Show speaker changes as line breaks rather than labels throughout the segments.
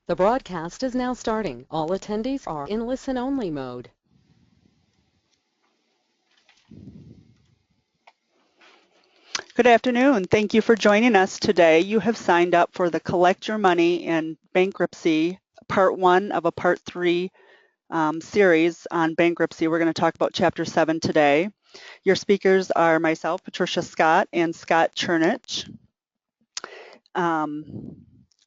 The broadcast is now starting. All attendees are in listen-only mode.
Good afternoon. Thank you for joining us today. You have signed up for the Collect Your Money in Bankruptcy, Part 1 of a Part 3 series on bankruptcy. We're going to talk about Chapter 7 today. Your speakers are myself, Patricia Scott, and Scott Chernich.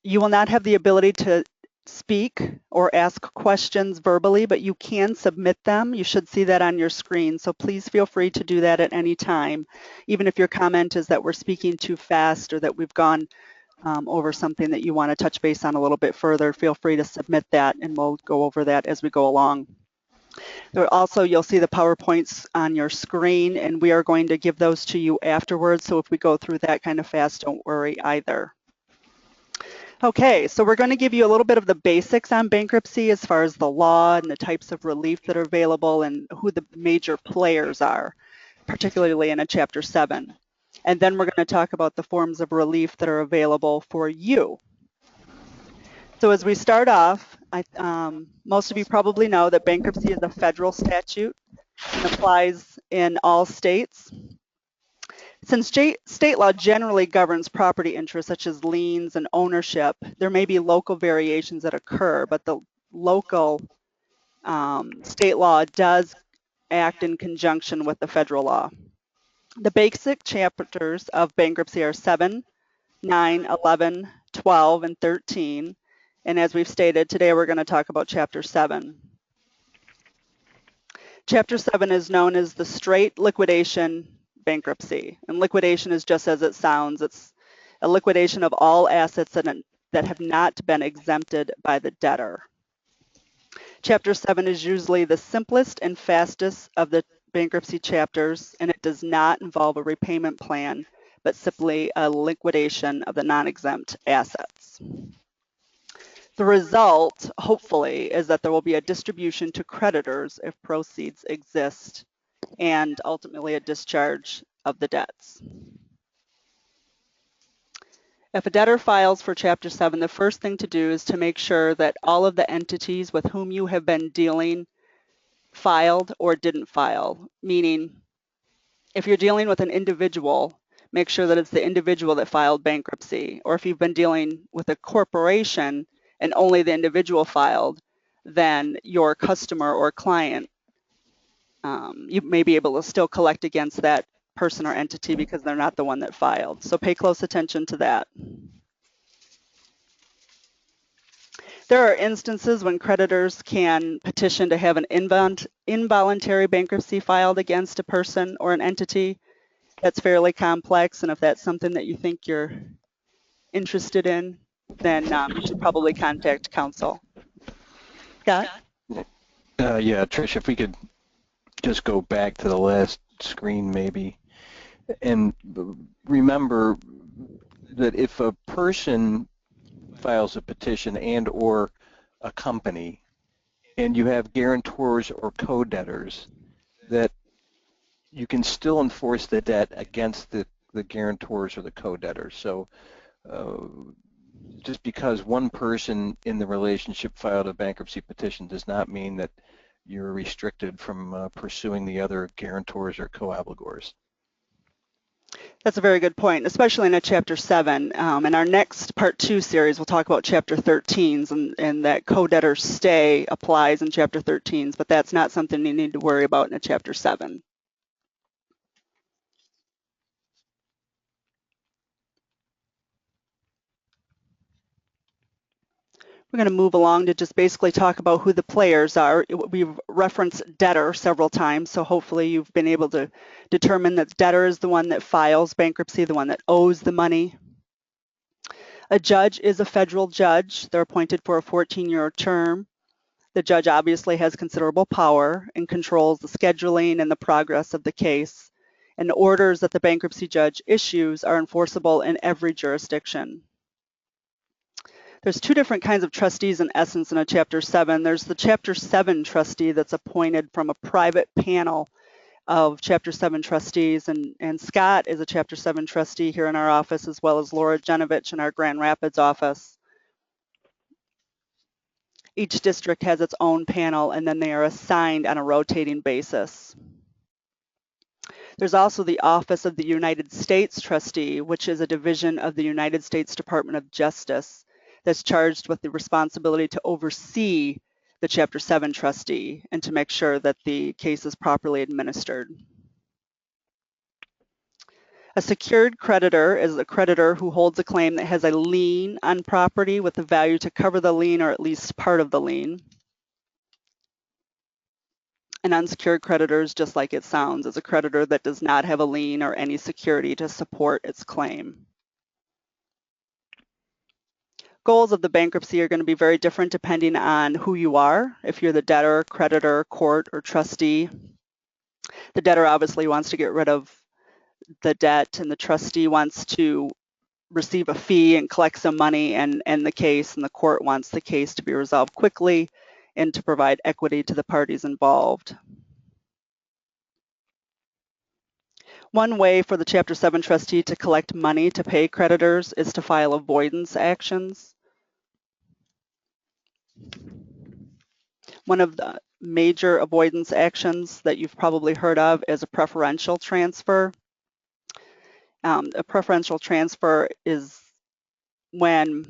You will not have the ability to speak or ask questions verbally, but you can submit them. You should see that on your screen, so please feel free to do that at any time. Even if your comment is that we're speaking too fast or that we've gone over something that you want to touch base on a little bit further, feel free to submit that and we'll go over that as we go along. Also, you'll see the PowerPoints on your screen, and we are going to give those to you afterwards, so if we go through that kind of fast, don't worry either. Okay, so we're going to give you a little bit of the basics on bankruptcy as far as the law and the types of relief that are available and who the major players are, particularly in a Chapter 7. And then we're going to talk about the forms of relief that are available for you. So as we start off, most of you probably know that bankruptcy is a federal statute and applies in all states. Since state law generally governs property interests such as liens and ownership, there may be local variations that occur, but the local state law does act in conjunction with the federal law. The basic chapters of bankruptcy are 7, 9, 11, 12, and 13. And as we've stated, today we're going to talk about Chapter 7. Chapter 7 is known as the straight liquidation bankruptcy, and liquidation is just as it sounds. It's a liquidation of all assets that have not been exempted by the debtor. Chapter 7 is usually the simplest and fastest of the bankruptcy chapters, and it does not involve a repayment plan, but simply a liquidation of the non-exempt assets. The result, hopefully, is that there will be a distribution to creditors if proceeds exist, and ultimately a discharge of the debts. If a debtor files for Chapter 7, the first thing to do is to make sure that all of the entities with whom you have been dealing filed or didn't file, meaning if you're dealing with an individual, make sure that it's the individual that filed bankruptcy, or if you've been dealing with a corporation and only the individual filed, then your customer or client, you may be able to still collect against that person or entity because they're not the one that filed. So pay close attention to that. There are instances when creditors can petition to have an involuntary bankruptcy filed against a person or an entity. That's fairly complex, and if that's something that you think you're interested in, then you should probably contact counsel. Scott?
Yeah, Trish, if we could just go back to the last screen maybe, and remember that if a person files a petition and or a company and you have guarantors or co-debtors, that you can still enforce the debt against the guarantors or the co-debtors. So just because one person in the relationship filed a bankruptcy petition does not mean that you're restricted from pursuing the other guarantors or co-obligors.
That's a very good point, especially in a Chapter 7. In our next Part 2 series, we'll talk about Chapter 13s, and that co-debtor stay applies in Chapter 13s, but that's not something you need to worry about in a Chapter 7. We're going to move along to just basically talk about who the players are. We've referenced debtor several times, so hopefully you've been able to determine that debtor is the one that files bankruptcy, the one that owes the money. A judge is a federal judge. They're appointed for a 14-year term. The judge obviously has considerable power and controls the scheduling and the progress of the case, and the orders that the bankruptcy judge issues are enforceable in every jurisdiction. There's two different kinds of trustees in essence in a Chapter 7. There's the Chapter 7 trustee that's appointed from a private panel of Chapter 7 trustees, and Scott is a Chapter 7 trustee here in our office, as well as Laura Genovich in our Grand Rapids office. Each district has its own panel, and then they are assigned on a rotating basis. There's also the Office of the United States Trustee, which is a division of the United States Department of Justice that's charged with the responsibility to oversee the Chapter 7 trustee and to make sure that the case is properly administered. A secured creditor is a creditor who holds a claim that has a lien on property with the value to cover the lien or at least part of the lien. An unsecured creditor is just like it sounds, is a creditor that does not have a lien or any security to support its claim. Goals of the bankruptcy are going to be very different depending on who you are. If you're the debtor, creditor, court, or trustee, the debtor obviously wants to get rid of the debt, and the trustee wants to receive a fee and collect some money and end the case, and the court wants the case to be resolved quickly and to provide equity to the parties involved. One way for the Chapter 7 trustee to collect money to pay creditors is to file avoidance actions. One of the major avoidance actions that you've probably heard of is a preferential transfer. A preferential transfer is when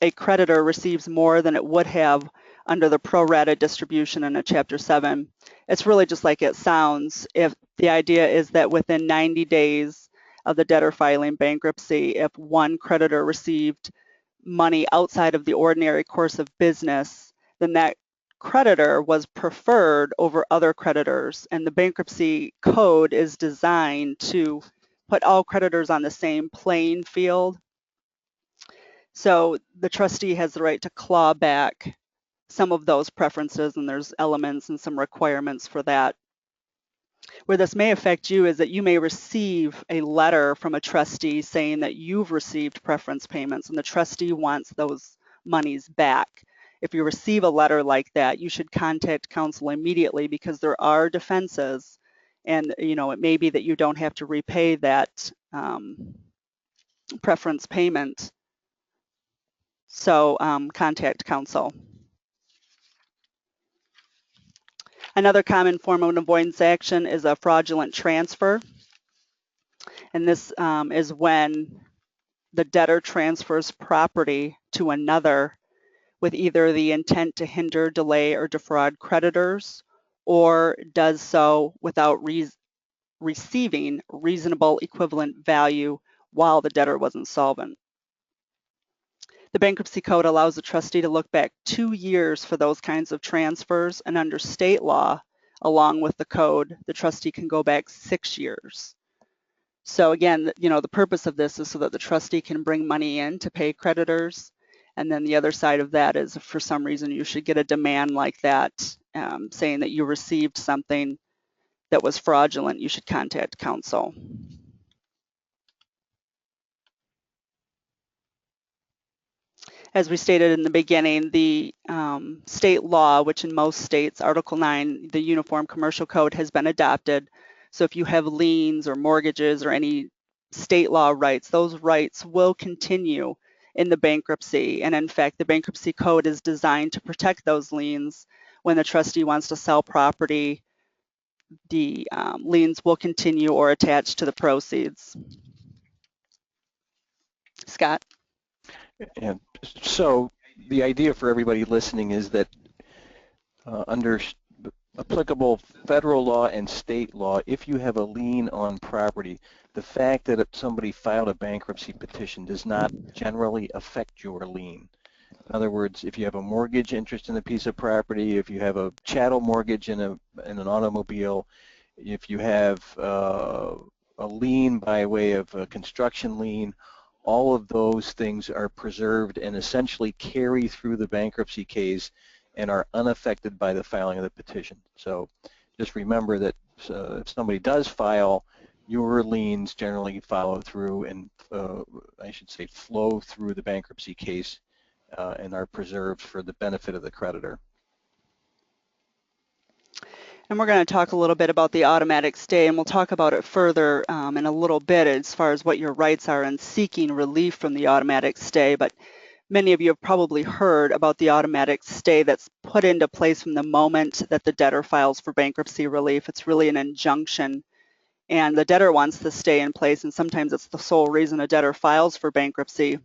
a creditor receives more than it would have under the pro rata distribution in a Chapter 7. It's really just like it sounds. If the idea is that within 90 days of the debtor filing bankruptcy, if one creditor received money outside of the ordinary course of business, then that creditor was preferred over other creditors, and the bankruptcy code is designed to put all creditors on the same playing field. So the trustee has the right to claw back some of those preferences, and there's elements and some requirements for that. Where this may affect you is that you may receive a letter from a trustee saying that you've received preference payments and the trustee wants those monies back. If you receive a letter like that, you should contact counsel immediately, because there are defenses, and it may be that you don't have to repay that preference payment. So contact counsel. Another common form of an avoidance action is a fraudulent transfer. And this is when the debtor transfers property to another with either the intent to hinder, delay, or defraud creditors, or does so without receiving reasonable equivalent value while the debtor was insolvent. The Bankruptcy Code allows the trustee to look back 2 years for those kinds of transfers, and under state law, along with the code, the trustee can go back 6 years. So again, the purpose of this is so that the trustee can bring money in to pay creditors, and then the other side of that is if for some reason you should get a demand like that, saying that you received something that was fraudulent, you should contact counsel. As we stated in the beginning, the state law, which in most states, Article 9, the Uniform Commercial Code, has been adopted. So if you have liens or mortgages or any state law rights, those rights will continue in the bankruptcy. And in fact, the Bankruptcy Code is designed to protect those liens. When the trustee wants to sell property, the liens will continue or attach to the proceeds. Scott?
And so the idea for everybody listening is that under applicable federal law and state law, if you have a lien on property, the fact that somebody filed a bankruptcy petition does not generally affect your lien. In other words, if you have a mortgage interest in a piece of property, if you have a chattel mortgage in an automobile, if you have a lien by way of a construction lien, all of those things are preserved and essentially carry through the bankruptcy case and are unaffected by the filing of the petition. So just remember that if somebody does file, your liens generally follow through and I should say flow through the bankruptcy case and are preserved for the benefit of the creditor.
And we're going to talk a little bit about the automatic stay, and we'll talk about it further in a little bit as far as what your rights are in seeking relief from the automatic stay. But Many of you have probably heard about the automatic stay that's put into place from the moment that the debtor files for bankruptcy relief. It's really an injunction, and the debtor wants the stay in place, and sometimes it's the sole reason a debtor files for bankruptcy,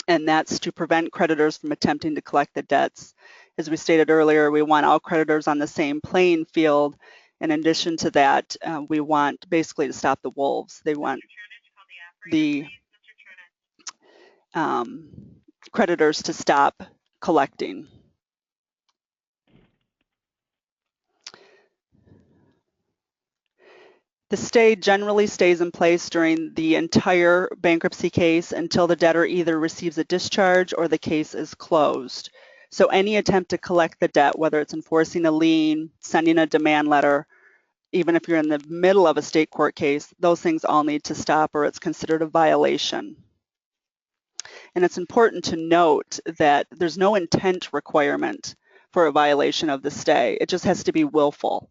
and that's to prevent creditors from attempting to collect the debts. As we stated earlier, we want all creditors on the same playing field. In addition to that, we want basically to stop the wolves. They want the creditors to stop collecting. The stay generally stays in place during the entire bankruptcy case until the debtor either receives a discharge or the case is closed. So any attempt to collect the debt, whether it's enforcing a lien, sending a demand letter, even if you're in the middle of a state court case, those things all need to stop or it's considered a violation. And it's important to note that there's no intent requirement for a violation of the stay. It just has to be willful,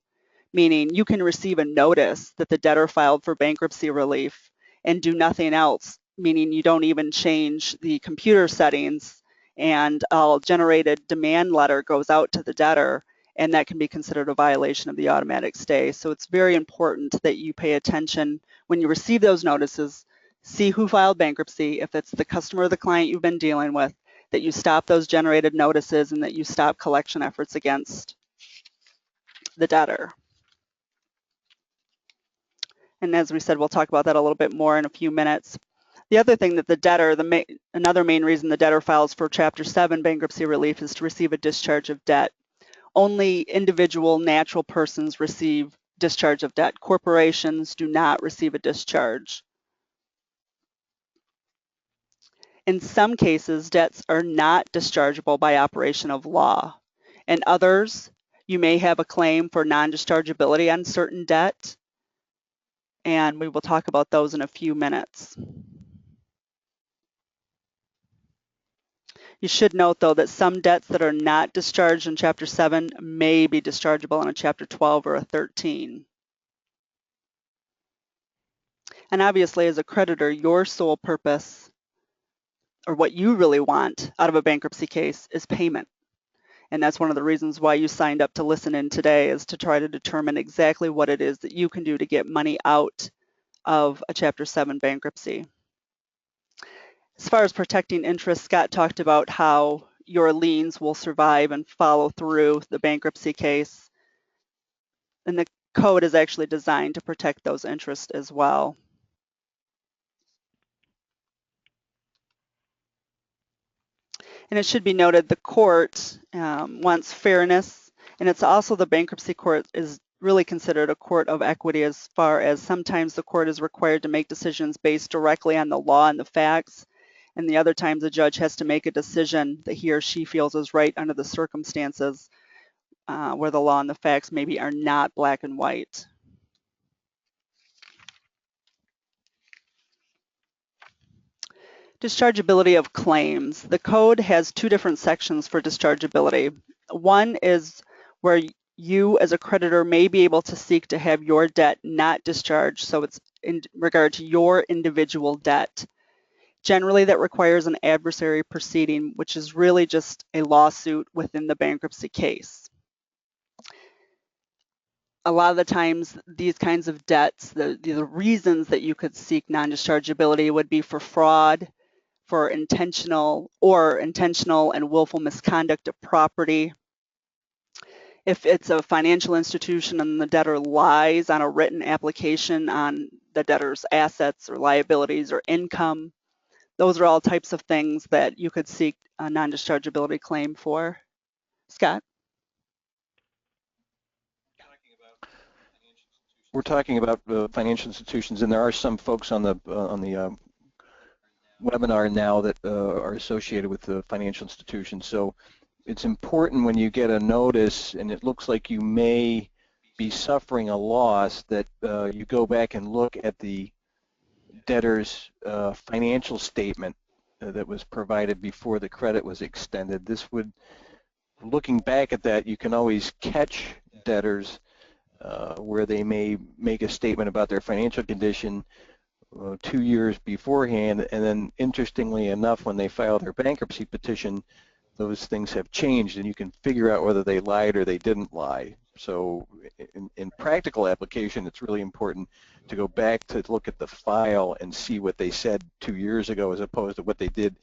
meaning you can receive a notice that the debtor filed for bankruptcy relief and do nothing else, meaning you don't even change the computer settings, and a generated demand letter goes out to the debtor, and that can be considered a violation of the automatic stay. So it's very important that you pay attention when you receive those notices. See who filed bankruptcy. If it's the customer or the client you've been dealing with, that you stop those generated notices and that you stop collection efforts against the debtor. And as we said, we'll talk about that a little bit more in a few minutes. The other thing that the debtor, another main reason the debtor files for Chapter 7 bankruptcy relief is to receive a discharge of debt. Only individual natural persons receive discharge of debt. Corporations do not receive a discharge. In some cases, debts are not dischargeable by operation of law. In others, you may have a claim for non-dischargeability on certain debt, and we will talk about those in a few minutes. You should note, though, that some debts that are not discharged in Chapter 7 may be dischargeable in a Chapter 12 or a 13. And obviously, as a creditor, your sole purpose, or what you really want out of a bankruptcy case, is payment. And that's one of the reasons why you signed up to listen in today, is to try to determine exactly what it is that you can do to get money out of a Chapter 7 bankruptcy. As far as protecting interest, Scott talked about how your liens will survive and follow through the bankruptcy case. And the code is actually designed to protect those interests as well. And it should be noted the court wants fairness, and it's also the bankruptcy court is really considered a court of equity, as far as sometimes the court is required to make decisions based directly on the law and the facts, and the other times the judge has to make a decision that he or she feels is right under the circumstances where the law and the facts maybe are not black and white. Dischargeability of claims. The code has two different sections for dischargeability. One is where you as a creditor may be able to seek to have your debt not discharged, so it's in regard to your individual debt. Generally, that requires an adversary proceeding, which is really just a lawsuit within the bankruptcy case. A lot of the times, these kinds of debts, the reasons that you could seek non-dischargeability would be for fraud, for intentional and willful misconduct of property. If it's a financial institution and the debtor lies on a written application on the debtor's assets or liabilities or income, those are all types of things that you could seek a non-dischargeability claim for. Scott?
We're talking about financial institutions, and there are some folks on the webinar now that are associated with the financial institutions. So it's important when you get a notice and it looks like you may be suffering a loss that you go back and look at the debtor's financial statement that was provided before the credit was extended. This would, looking back at that, you can always catch debtors where they may make a statement about their financial condition 2 years beforehand, and then interestingly enough, when they file their bankruptcy petition, those things have changed, and you can figure out whether they lied or they didn't lie. So in practical application, it's really important to go back to look at the file and see what they said 2 years ago as opposed to what they did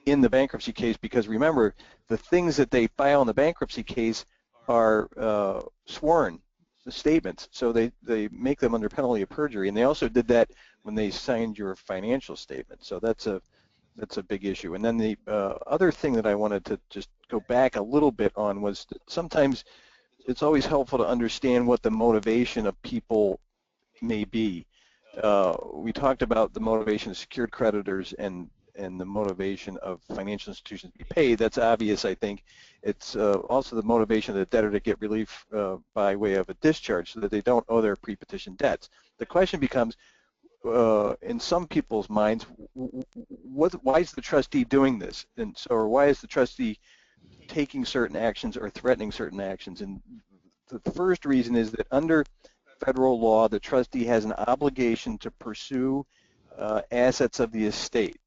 in the bankruptcy case, because remember, the things that they file in the bankruptcy case are sworn statements, so they make them under penalty of perjury, and they also did that when they signed your financial statement. So that's a big issue. And then the other thing that I wanted to just go back a little bit on was that sometimes it's always helpful to understand what the motivation of people may be. We talked about the motivation of secured creditors and the motivation of financial institutions to be paid. That's obvious, I think. It's also the motivation of the debtor to get relief by way of a discharge so that they don't owe their pre-petition debts. The question becomes, in some people's minds, why is the trustee doing this? And so, or why is the trustee taking certain actions or threatening certain actions? And the first reason is that under federal law, the trustee has an obligation to pursue assets of the estate.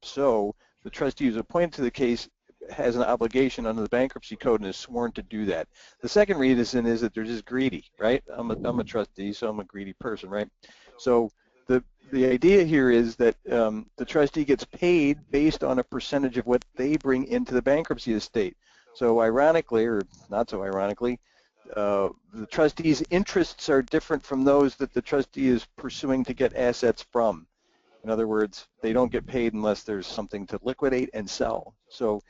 So the trustee who's appointed to the case has an obligation under the bankruptcy code and is sworn to do that. The second reason is that they're just greedy, right? I'm a trustee, so I'm a greedy person, right? So the idea here is that the trustee gets paid based on a percentage of what they bring into the bankruptcy estate. So ironically, or not so ironically, the trustee's interests are different from those that the trustee is pursuing to get assets from. In other words, they don't get paid unless there's something to liquidate and sell. So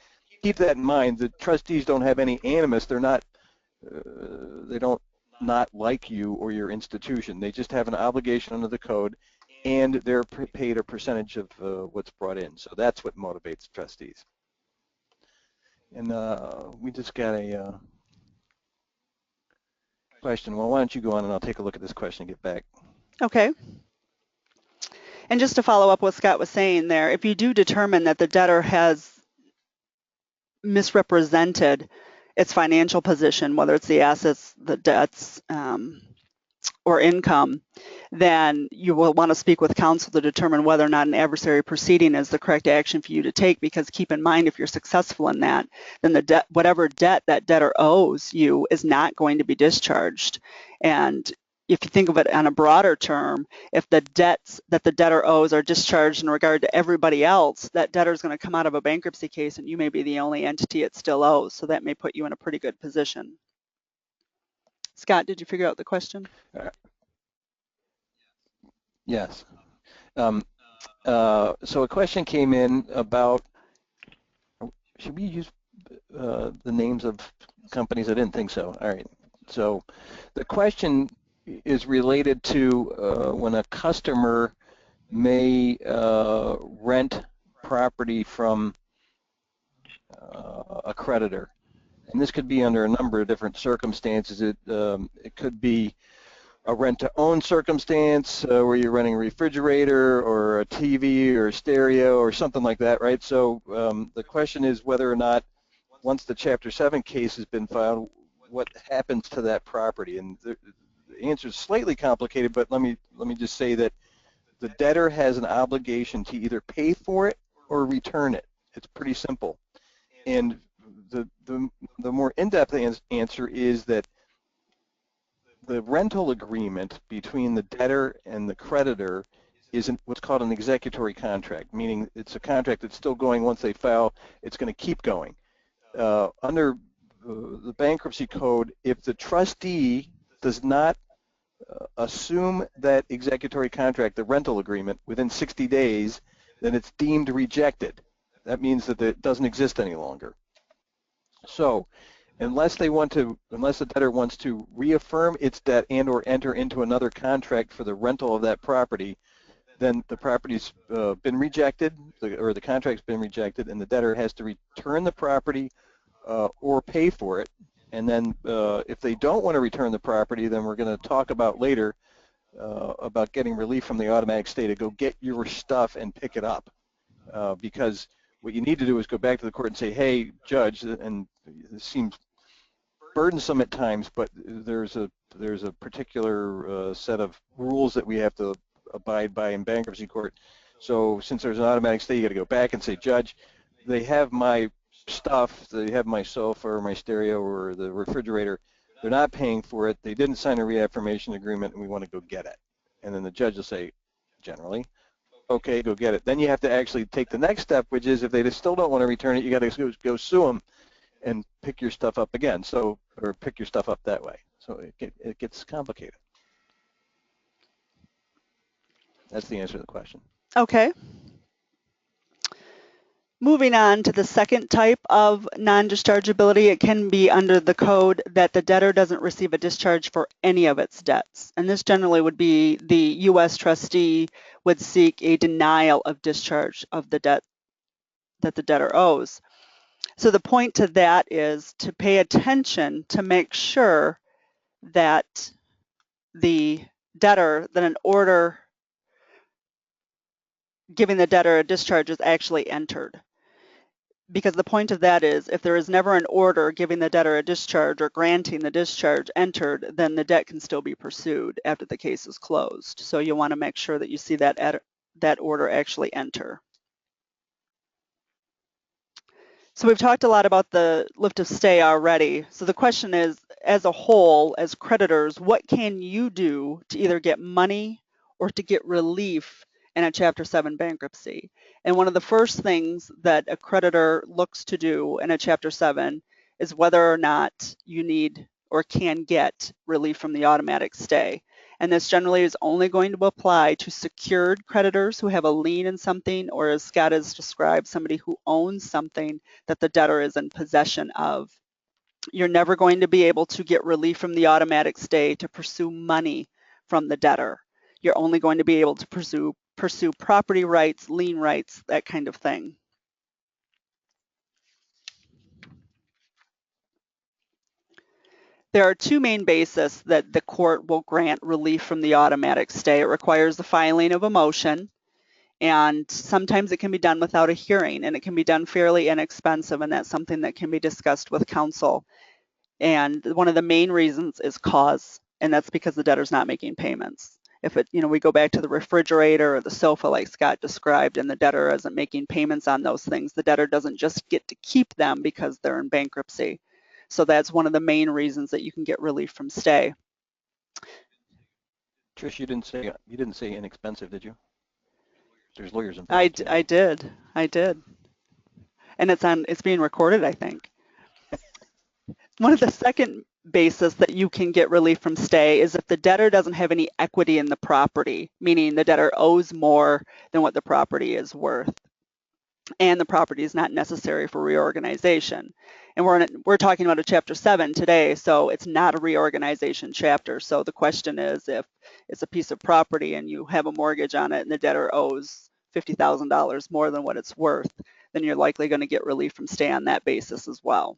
keep that in mind. The trustees don't have any animus. They're not, they don't not like you or your institution. They just have an obligation under the code, and they're paid a percentage of what's brought in. So that's what motivates trustees. And we just got a question. Well, why don't you go on and I'll take a look at this question and get back.
Okay. And just to follow up what Scott was saying there, if you do determine that the debtor has misrepresented its financial position, whether it's the assets, the debts, or income, then you will want to speak with counsel to determine whether or not an adversary proceeding is the correct action for you to take, because keep in mind, if you're successful in that, then the debt, whatever debt that debtor owes you is not going to be discharged. And if you think of it on a broader term, if the debts that the debtor owes are discharged in regard to everybody else, that debtor is going to come out of a bankruptcy case and you may be the only entity it still owes. So that may put you in a pretty good position. Scott, did you figure out the question?
Yes. So a question came in about, should we use the names of companies? I didn't think so. All right. So the question is related to when a customer may rent property from a creditor. And this could be under a number of different circumstances. It could be a rent-to-own circumstance where you're renting a refrigerator or a TV or a stereo or something like that, right? So the question is whether or not, once the Chapter 7 case has been filed, what happens to that property? And the answer is slightly complicated, but let me just say that the debtor has an obligation to either pay for it or return it. It's pretty simple. And the more in-depth answer is that the rental agreement between the debtor and the creditor is what's called an executory contract, meaning it's a contract that's still going once they file. It's going to keep going. Under the bankruptcy code, if the trustee does not assume that executory contract, the rental agreement, within 60 days, then it's deemed rejected. That means that it doesn't exist any longer. So unless the debtor wants to reaffirm its debt and or enter into another contract for the rental of that property, then the property's been rejected, or the contract's been rejected, and the debtor has to return the property or pay for it. And then if they don't want to return the property, then we're going to talk about later about getting relief from the automatic stay to go get your stuff and pick it up. Because what you need to do is go back to the court and say, hey, judge, and this seems burdensome at times, but there's a particular set of rules that we have to abide by in bankruptcy court. So since there's an automatic stay, you got to go back and say, Judge, they have my stuff, they have my sofa or my stereo or the refrigerator. They're not paying for it. They didn't sign a reaffirmation agreement, and we want to go get it. And then the judge will say, generally, okay, go get it. Then you have to actually take the next step, which is if they still don't want to return it, you got to go sue them and pick your stuff up again. So, or pick your stuff up that way. So it gets complicated. That's the answer to the question.
Okay. Moving on to the second type of non-dischargeability, it can be under the code that the debtor doesn't receive a discharge for any of its debts. And this generally would be the U.S. trustee would seek a denial of discharge of the debt that the debtor owes. So the point to that is to pay attention to make sure that the debtor, that an order giving the debtor a discharge is actually entered. Because the point of that is if there is never an order giving the debtor a discharge or granting the discharge entered, then the debt can still be pursued after the case is closed. So you want to make sure that you see that order actually enter. So we've talked a lot about the lift of stay already. So the question is, as a whole, as creditors, what can you do to either get money or to get relief in a Chapter 7 bankruptcy? And one of the first things that a creditor looks to do in a Chapter 7 is whether or not you need or can get relief from the automatic stay. And this generally is only going to apply to secured creditors who have a lien in something, or as Scott has described, somebody who owns something that the debtor is in possession of. You're never going to be able to get relief from the automatic stay to pursue money from the debtor. You're only going to be able to pursue property rights, lien rights, that kind of thing. There are two main bases that the court will grant relief from the automatic stay. It requires the filing of a motion, and sometimes it can be done without a hearing, and it can be done fairly inexpensive, and that's something that can be discussed with counsel. And one of the main reasons is cause, and that's because the debtor's not making payments. If we go back to the refrigerator or the sofa like Scott described, and the debtor isn't making payments on those things, the debtor doesn't just get to keep them because they're in bankruptcy. So that's one of the main reasons that you can get relief from stay.
Trish, you didn't say inexpensive, did you? There's lawyers involved.
I did. And it's being recorded, I think. One of the second basis that you can get relief from stay is if the debtor doesn't have any equity in the property, meaning the debtor owes more than what the property is worth, and the property is not necessary for reorganization. And we're talking about a Chapter 7 today, so it's not a reorganization chapter. So the question is, if it's a piece of property and you have a mortgage on it and the debtor owes $50,000 more than what it's worth, then you're likely going to get relief from stay on that basis as well.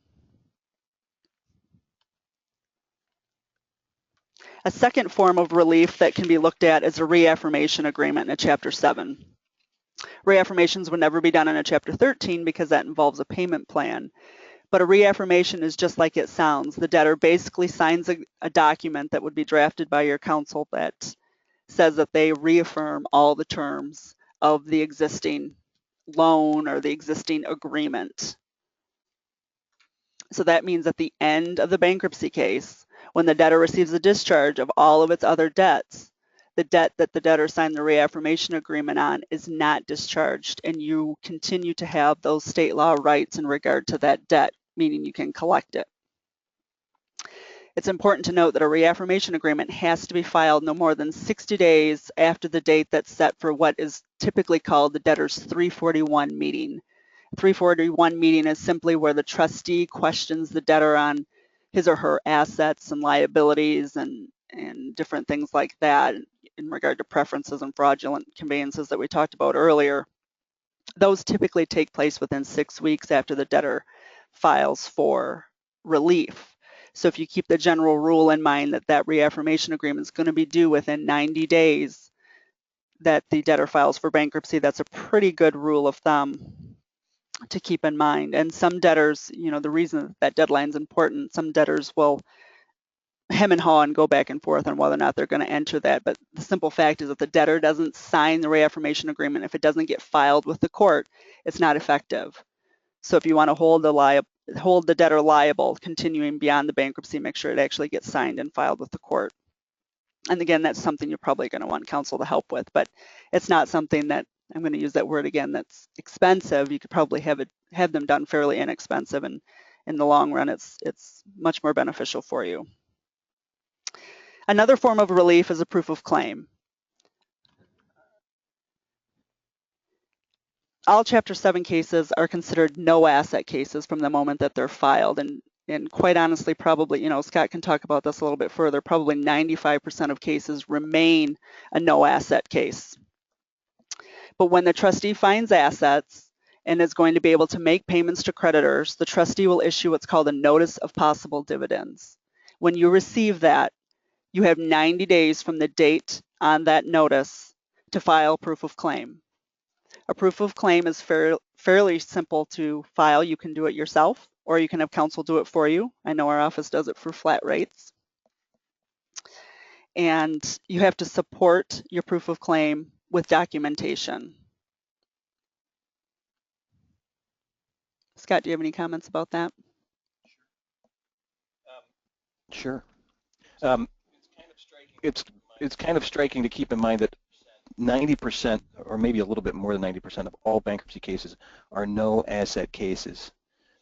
A second form of relief that can be looked at is a reaffirmation agreement in a Chapter 7. Reaffirmations would never be done in a Chapter 13 because that involves a payment plan. But a reaffirmation is just like it sounds. The debtor basically signs a document that would be drafted by your counsel that says that they reaffirm all the terms of the existing loan or the existing agreement. So that means at the end of the bankruptcy case, when the debtor receives a discharge of all of its other debts, the debt that the debtor signed the reaffirmation agreement on is not discharged, and you continue to have those state law rights in regard to that debt, meaning you can collect it. It's important to note that a reaffirmation agreement has to be filed no more than 60 days after the date that's set for what is typically called the debtor's 341 meeting. 341 meeting is simply where the trustee questions the debtor on his or her assets and liabilities and different things like that in regard to preferences and fraudulent conveyances that we talked about earlier. Those typically take place within 6 weeks after the debtor files for relief. So if you keep the general rule in mind that that reaffirmation agreement is going to be due within 90 days that the debtor files for bankruptcy, that's a pretty good rule of thumb to keep in mind. And some debtors, the reason that deadline is important, some debtors will hem and haw and go back and forth on whether or not they're going to enter that. But the simple fact is that the debtor doesn't sign the reaffirmation agreement. If it doesn't get filed with the court, it's not effective. So if you want to hold the debtor liable, continuing beyond the bankruptcy, make sure it actually gets signed and filed with the court. And again, that's something you're probably going to want counsel to help with, but it's not something that, I'm going to use that word again, that's expensive. You could probably have them done fairly inexpensive, and in the long run, it's much more beneficial for you. Another form of relief is a proof of claim. All Chapter 7 cases are considered no asset cases from the moment that they're filed. And quite honestly, probably, Scott can talk about this a little bit further, probably 95% of cases remain a no asset case. But when the trustee finds assets and is going to be able to make payments to creditors, the trustee will issue what's called a notice of possible dividends. When you receive that, you have 90 days from the date on that notice to file proof of claim. A proof of claim is fairly simple to file. You can do it yourself, or you can have counsel do it for you. I know our office does it for flat rates. And you have to support your proof of claim with documentation. Scott, do you have any comments about that?
Sure. It's kind of striking to keep in mind that 90%, or maybe a little bit more than 90% of all bankruptcy cases are no asset cases.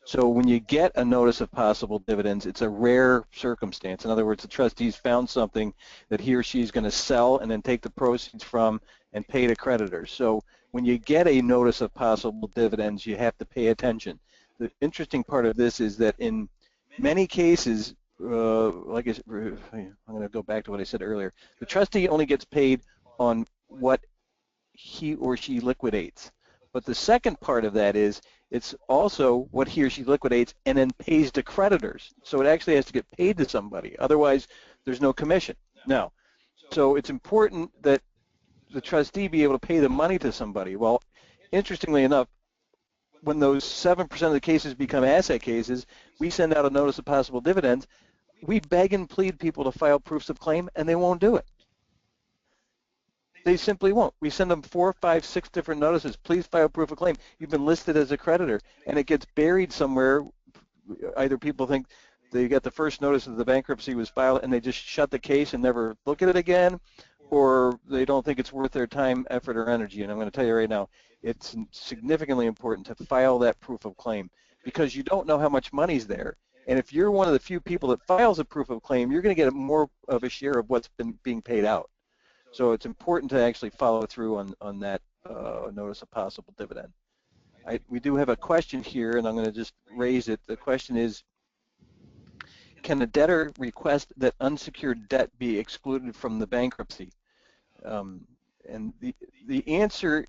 So when you get a notice of possible dividends, it's a rare circumstance. In other words, the trustee's found something that he or she is going to sell and then take the proceeds from and pay to creditors. So when you get a notice of possible dividends, you have to pay attention. The interesting part of this is that in many cases, like I'm going to go back to what I said earlier, the trustee only gets paid on what he or she liquidates. But the second part of that is it's also what he or she liquidates and then pays to creditors. So it actually has to get paid to somebody. Otherwise, there's no commission. Now, so it's important that the trustee be able to pay the money to somebody. Well, interestingly enough, when those 7% of the cases become asset cases, we send out a notice of possible dividends. We beg and plead people to file proofs of claim, and they won't do it. They simply won't. We send them 4, 5, 6 different notices. Please file proof of claim. You've been listed as a creditor, and it gets buried somewhere. Either people think they got the first notice that the bankruptcy was filed, and they just shut the case and never look at it again, or they don't think it's worth their time, effort, or energy. And I'm going to tell you right now, it's significantly important to file that proof of claim because you don't know how much money's there. And if you're one of the few people that files a proof of claim, you're going to get more of a share of what's been being paid out. So it's important to actually follow through on that notice of possible dividend. We do have a question here, and I'm going to just raise it. The question is, can a debtor request that unsecured debt be excluded from the bankruptcy? And the answer,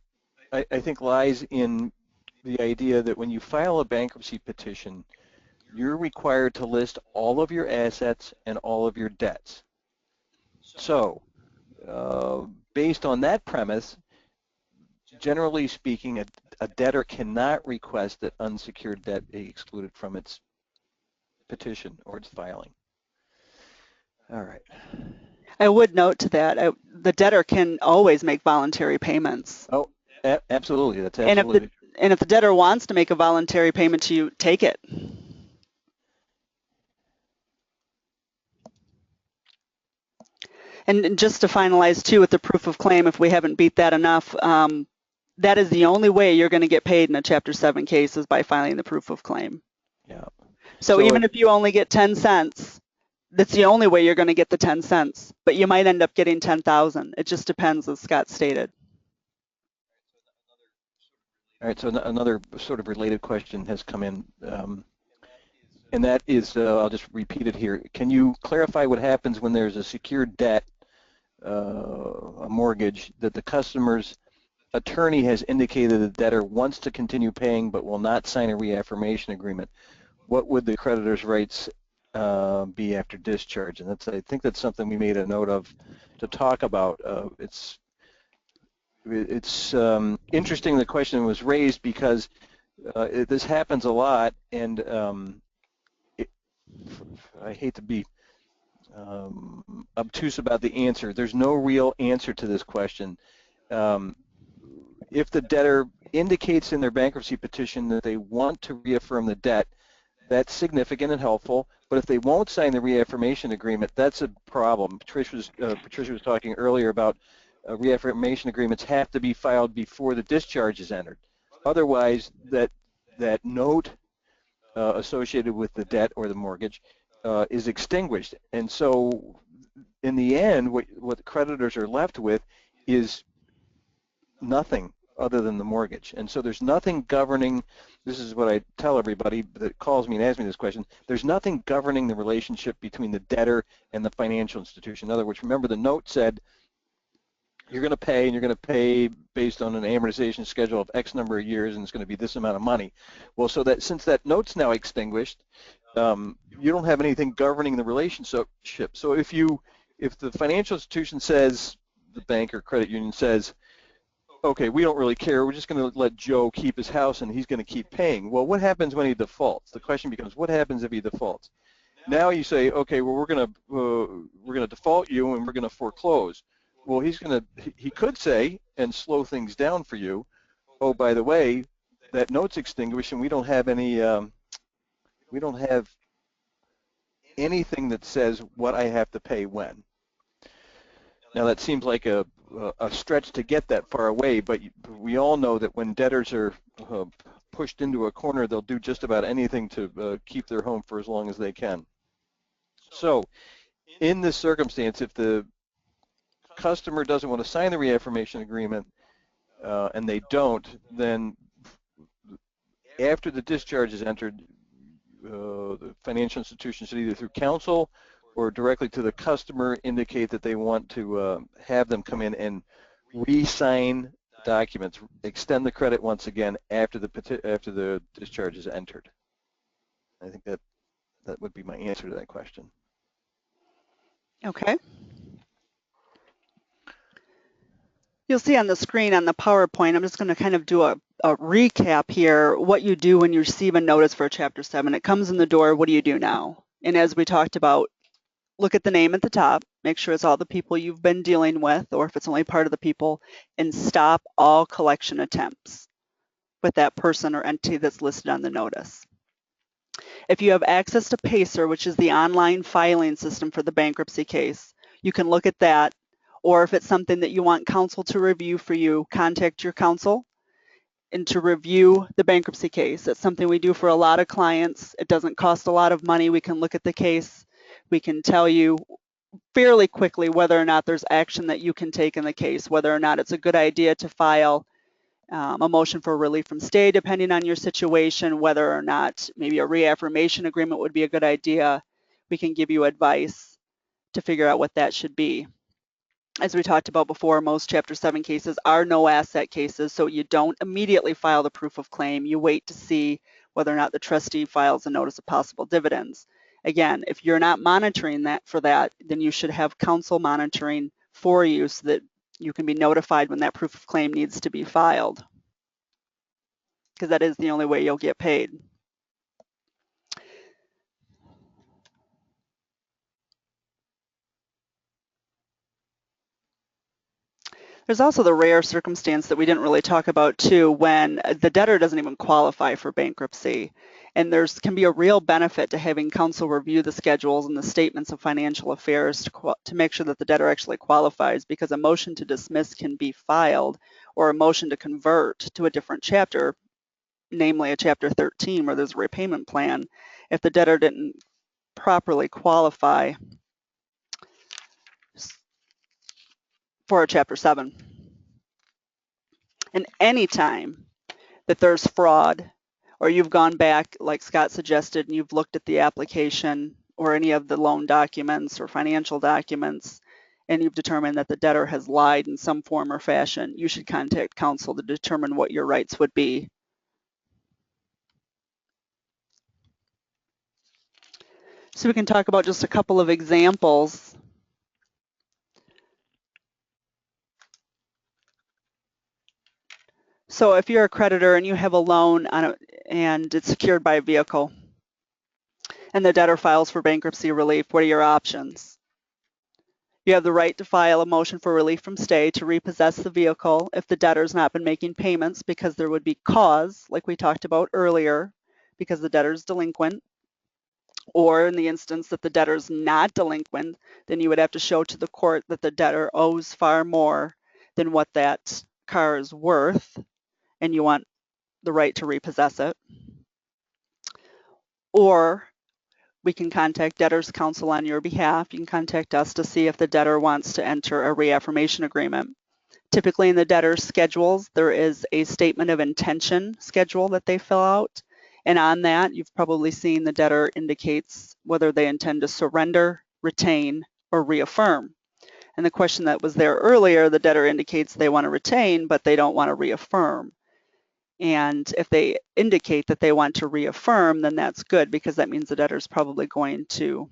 I think, lies in the idea that when you file a bankruptcy petition, you're required to list all of your assets and all of your debts. So, based on that premise, generally speaking, a debtor cannot request that unsecured debt be excluded from its petition or its filing. All right.
I would note to that, the debtor can always make voluntary payments.
Oh, absolutely. That's absolutely.
And if the debtor wants to make a voluntary payment to you, take it. And just to finalize too with the proof of claim, if we haven't beat that enough, that is the only way you're going to get paid in a Chapter 7 case is by filing the proof of claim.
Yeah.
So even if you only get 10 cents, that's the only way you're going to get the 10 cents. But you might end up getting 10,000. It just depends, as Scott stated.
All right, so another sort of related question has come in, and that is, I'll just repeat it here. Can you clarify what happens when there's a secured debt, a mortgage, that the customer's attorney has indicated the debtor wants to continue paying but will not sign a reaffirmation agreement? What would the creditor's rights be after discharge? And I think that's something we made a note of to talk about. It's interesting the question was raised because this happens a lot, and I hate to be obtuse about the answer. There's no real answer to this question. If the debtor indicates in their bankruptcy petition that they want to reaffirm the debt, that's significant and helpful. But if they won't sign the reaffirmation agreement, that's a problem. Patricia was talking earlier about reaffirmation agreements have to be filed before the discharge is entered. Otherwise, that note associated with the debt or the mortgage is extinguished. And so in the end, what the creditors are left with is nothing other than the mortgage. And so there's nothing governing, this is what I tell everybody that calls me and asks me this question, there's nothing governing the relationship between the debtor and the financial institution. In other words, remember the note said you're going to pay, and you're going to pay based on an amortization schedule of X number of years, and it's going to be this amount of money. Well, so that since that note's now extinguished, you don't have anything governing the relationship. So if the financial institution says, the bank or credit union says, okay, we don't really care, we're just going to let Joe keep his house and he's going to keep paying. Well, what happens when he defaults? The question becomes, what happens if he defaults? Now you say, okay, well, we're going to default you and we're going to foreclose. Well, he could say, and slow things down for you, oh, by the way, that note's extinguished and we don't have anything that says what I have to pay when. Now that seems like a stretch to get that far away, but we all know that when debtors are pushed into a corner, they'll do just about anything to keep their home for as long as they can. So in this circumstance, if the customer doesn't want to sign the reaffirmation agreement and they don't, then after the discharge is entered, the financial institution should either through counsel or directly to the customer indicate that they want to have them come in and re-sign documents, extend the credit once again after the discharge is entered. I think that would be my answer to that question.
Okay. You'll see on the screen on the PowerPoint, I'm just going to kind of do a recap here, what you do when you receive a notice for a Chapter 7. It comes in the door, what do you do now? And as we talked about, look at the name at the top, make sure it's all the people you've been dealing with, or if it's only part of the people, and stop all collection attempts with that person or entity that's listed on the notice. If you have access to PACER, which is the online filing system for the bankruptcy case, you can look at that, or if it's something that you want counsel to review for you, contact your counsel and to review the bankruptcy case. It's something we do for a lot of clients. It doesn't cost a lot of money. We can look at the case. We can tell you fairly quickly whether or not there's action that you can take in the case, whether or not it's a good idea to file a motion for relief from stay, depending on your situation, whether or not maybe a reaffirmation agreement would be a good idea. We can give you advice to figure out what that should be. As we talked about before, most Chapter 7 cases are no asset cases, so you don't immediately file the proof of claim. You wait to see whether or not the trustee files a notice of possible dividends. Again, if you're not monitoring that for that, then you should have counsel monitoring for you so that you can be notified when that proof of claim needs to be filed, because that is the only way you'll get paid. There's also the rare circumstance that we didn't really talk about too, when the debtor doesn't even qualify for bankruptcy. And can be a real benefit to having counsel review the schedules and the statements of financial affairs to make sure that the debtor actually qualifies, because a motion to dismiss can be filed, or a motion to convert to a different chapter, namely a Chapter 13 where there's a repayment plan, if the debtor didn't properly qualify for a Chapter 7. And any time that there's fraud, or you've gone back, like Scott suggested, and you've looked at the application or any of the loan documents or financial documents, and you've determined that the debtor has lied in some form or fashion, you should contact counsel to determine what your rights would be. So we can talk about just a couple of examples. So if you're a creditor and you have a loan and it's secured by a vehicle, and the debtor files for bankruptcy relief, what are your options? You have the right to file a motion for relief from stay to repossess the vehicle if the debtor's not been making payments because there would be cause, like we talked about earlier, because the debtor's delinquent. Or in the instance that the debtor's not delinquent, then you would have to show to the court that the debtor owes far more than what that car is worth, and you want the right to repossess it. Or we can contact debtor's counsel on your behalf. You can contact us to see if the debtor wants to enter a reaffirmation agreement. Typically in the debtor's schedules, there is a statement of intention schedule that they fill out. And on that, you've probably seen the debtor indicates whether they intend to surrender, retain, or reaffirm. And the question that was there earlier, the debtor indicates they want to retain, but they don't want to reaffirm. And if they indicate that they want to reaffirm, then that's good because that means the debtor is probably going to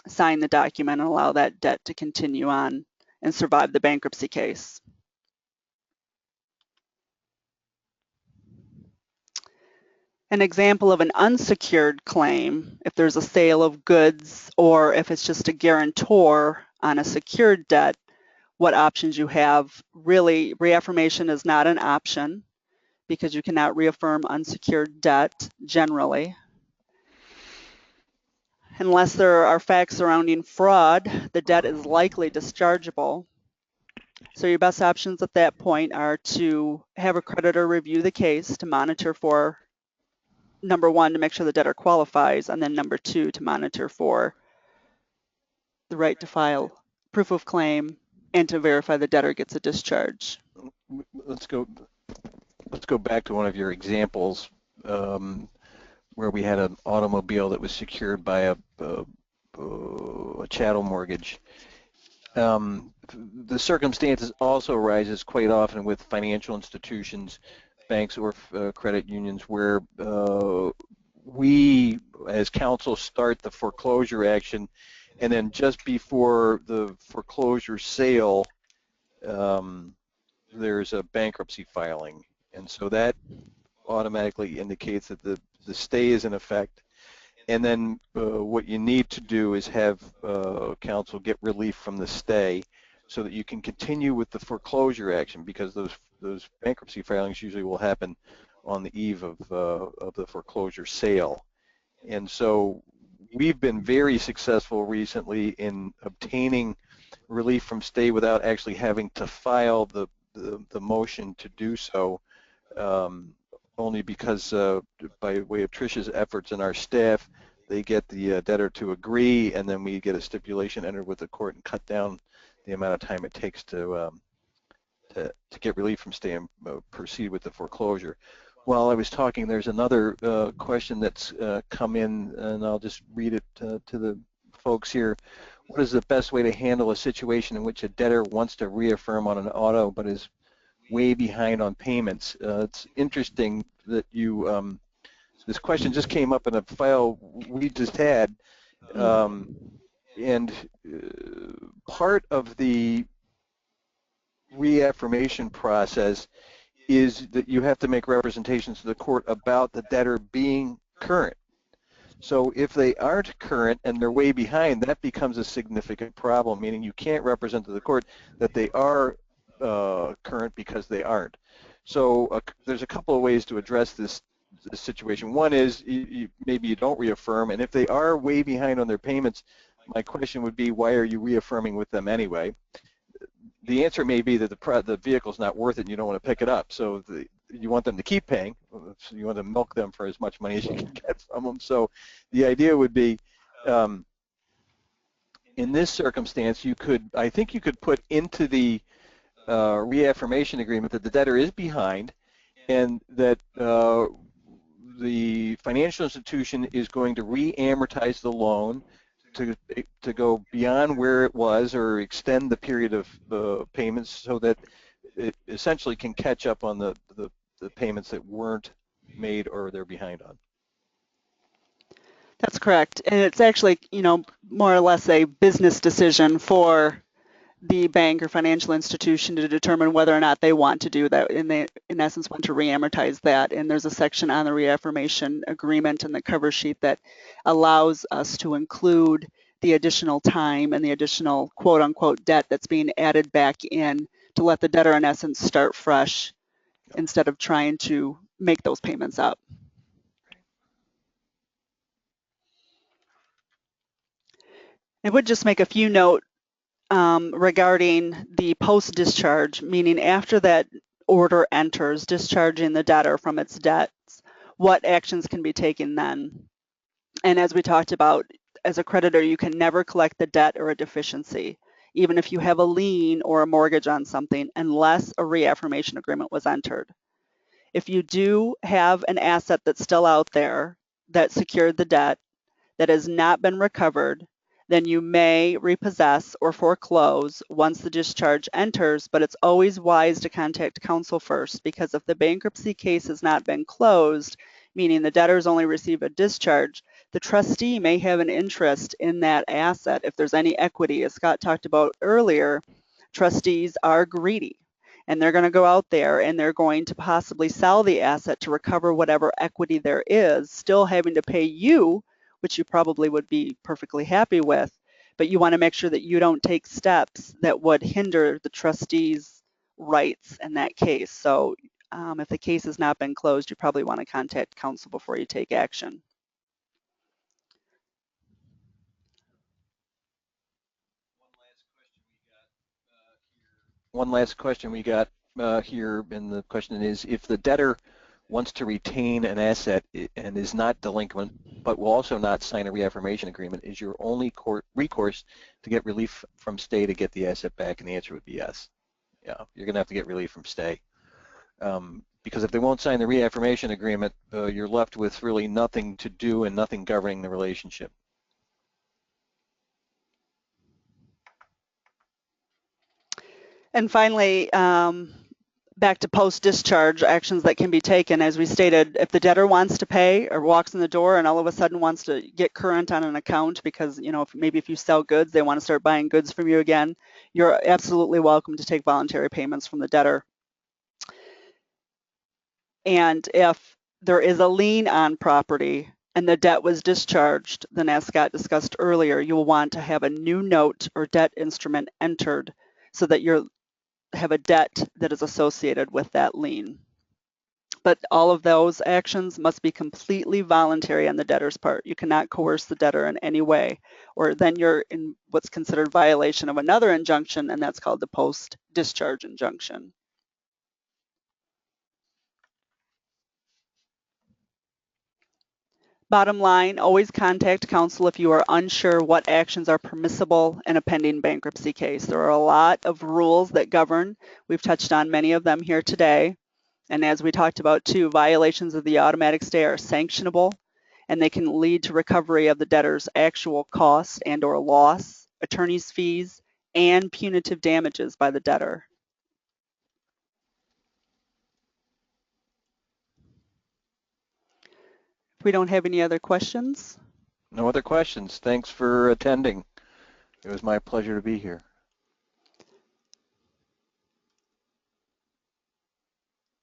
sign the document and allow that debt to continue on and survive the bankruptcy case. An example of an unsecured claim, if there's a sale of goods or if it's just a guarantor on a secured debt, what options you have. Really, reaffirmation is not an option because you cannot reaffirm unsecured debt generally. Unless there are facts surrounding fraud, the debt is likely dischargeable. So your best options at that point are to have a creditor review the case to monitor for, number one, to make sure the debtor qualifies, and then number two, to monitor for the right to file proof of claim and to verify the debtor gets a discharge.
Let's go back to one of your examples where we had an automobile that was secured by a chattel mortgage. The circumstances also arises quite often with financial institutions, banks, or credit unions where we, as counsel, start the foreclosure action, and then just before the foreclosure sale, there's a bankruptcy filing, and so that automatically indicates that the stay is in effect. And then what you need to do is have counsel get relief from the stay so that you can continue with the foreclosure action, because those bankruptcy filings usually will happen on the eve of the foreclosure sale. And so we've been very successful recently in obtaining relief from stay without actually having to file the motion to do so, only because by way of Tricia's efforts and our staff, they get the debtor to agree, and then we get a stipulation entered with the court and cut down the amount of time it takes to get relief from stay and proceed with the foreclosure. While I was talking, there's another question that's come in, and I'll just read it to the folks here. What is the best way to handle a situation in which a debtor wants to reaffirm on an auto but is way behind on payments? It's interesting that you this question just came up in a file we just had, and part of the reaffirmation process is that you have to make representations to the court about the debtor being current. So if they aren't current and they're way behind, that becomes a significant problem, meaning you can't represent to the court that they are current because they aren't. So there's a couple of ways to address this situation. One is maybe you don't reaffirm, and if they are way behind on their payments, my question would be, why are you reaffirming with them anyway? The answer may be that the vehicle's not worth it and you don't want to pick it up, so you want them to keep paying, so you want to milk them for as much money as you can get from them. So the idea would be, in this circumstance, I think you could put into the reaffirmation agreement that the debtor is behind, and that the financial institution is going to re-amortize the loan to go beyond where it was, or extend the period of payments so that it essentially can catch up on the payments that weren't made or they're behind on.
That's correct. And it's actually, more or less a business decision for the bank or financial institution to determine whether or not they want to do that, and they, in essence, want to re-amortize that. And there's a section on the reaffirmation agreement in the cover sheet that allows us to include the additional time and the additional quote-unquote debt that's being added back in to let the debtor, in essence, start fresh instead of trying to make those payments up. I would just make a few notes regarding the post-discharge, meaning after that order enters, discharging the debtor from its debts, what actions can be taken then. And as we talked about, as a creditor, you can never collect the debt or a deficiency, even if you have a lien or a mortgage on something, unless a reaffirmation agreement was entered. If you do have an asset that's still out there that secured the debt that has not been recovered, then you may repossess or foreclose once the discharge enters, but it's always wise to contact counsel first, because if the bankruptcy case has not been closed, meaning the debtors only receive a discharge, the trustee may have an interest in that asset if there's any equity. As Scott talked about earlier, trustees are greedy, and they're going to go out there and they're going to possibly sell the asset to recover whatever equity there is, still having to pay you, which you probably would be perfectly happy with, but you want to make sure that you don't take steps that would hinder the trustee's rights in that case. So if the case has not been closed, you probably want to contact counsel before you take action.
One last question we got here, and the question is, if the debtor wants to retain an asset and is not delinquent, but will also not sign a reaffirmation agreement, is your only recourse to get relief from stay to get the asset back? And the answer would be yes. Yeah, you're going to have to get relief from stay. Because if they won't sign the reaffirmation agreement, you're left with really nothing to do and nothing governing the relationship.
And finally, back to post-discharge actions that can be taken. As we stated, if the debtor wants to pay or walks in the door and all of a sudden wants to get current on an account because, you know, maybe if you sell goods, they want to start buying goods from you again, you're absolutely welcome to take voluntary payments from the debtor. And if there is a lien on property and the debt was discharged, then as Scott discussed earlier, you will want to have a new note or debt instrument entered so that you have a debt that is associated with that lien. But all of those actions must be completely voluntary on the debtor's part. You cannot coerce the debtor in any way, or then you're in what's considered violation of another injunction, and that's called the post-discharge injunction. Bottom line, always contact counsel if you are unsure what actions are permissible in a pending bankruptcy case. There are a lot of rules that govern. We've touched on many of them here today. And as we talked about too, violations of the automatic stay are sanctionable, and they can lead to recovery of the debtor's actual costs and or loss, attorney's fees, and punitive damages by the debtor. If we don't have any other questions.
No other questions. Thanks for attending. It was my pleasure to be here.